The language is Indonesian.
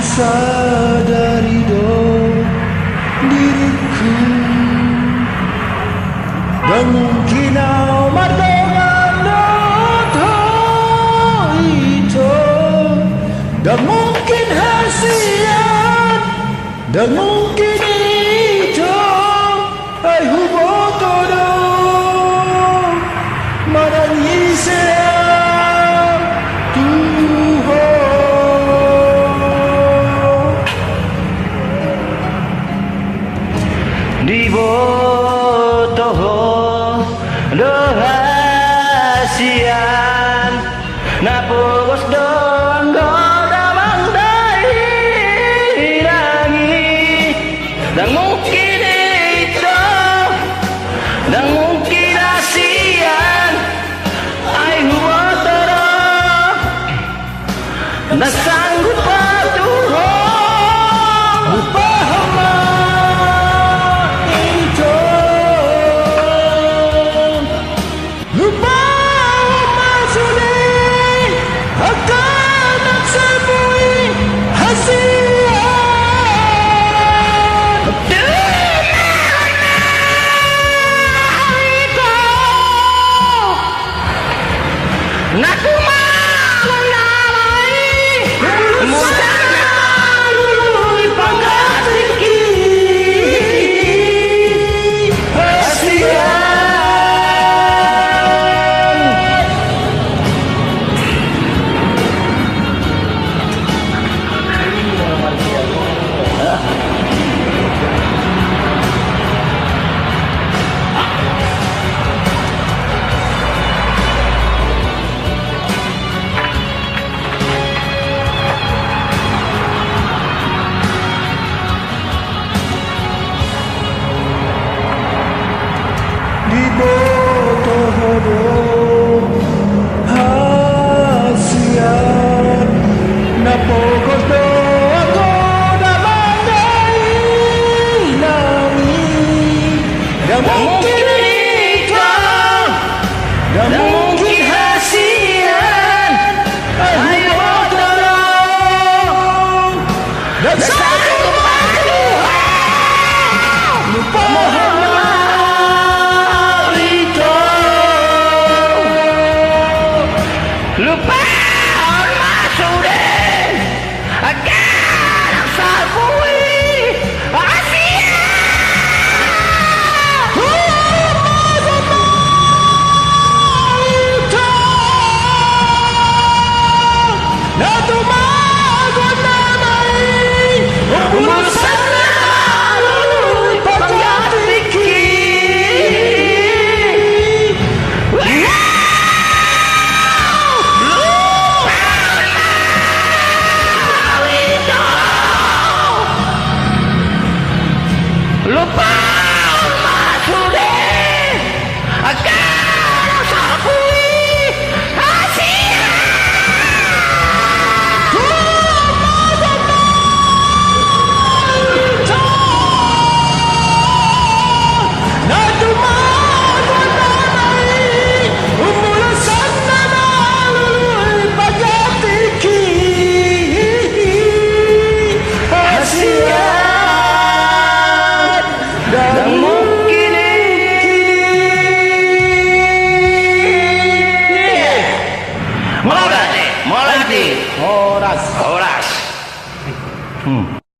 sadari diriku dan mungkin itu dan mungkin hasian dan mungkin itu ay hubotodo maranyise di botoh dohasian na pugos don godamang dahirangi dan mungkin itu dan mungkin hasian ay huwatara na sanggup patuho hasian na pogos do ako na mandahilangi dan mungkin itu dan mungkin hasian ay huwatara dan satu lupa lupa orang sudah akan sabui Asia natu magon namai urusan lalu pagkatiki lupa sudah akan sabui Asia natu magon namai umulasan na lalu pagkatiki Asia dan mungkin ini Molati Horas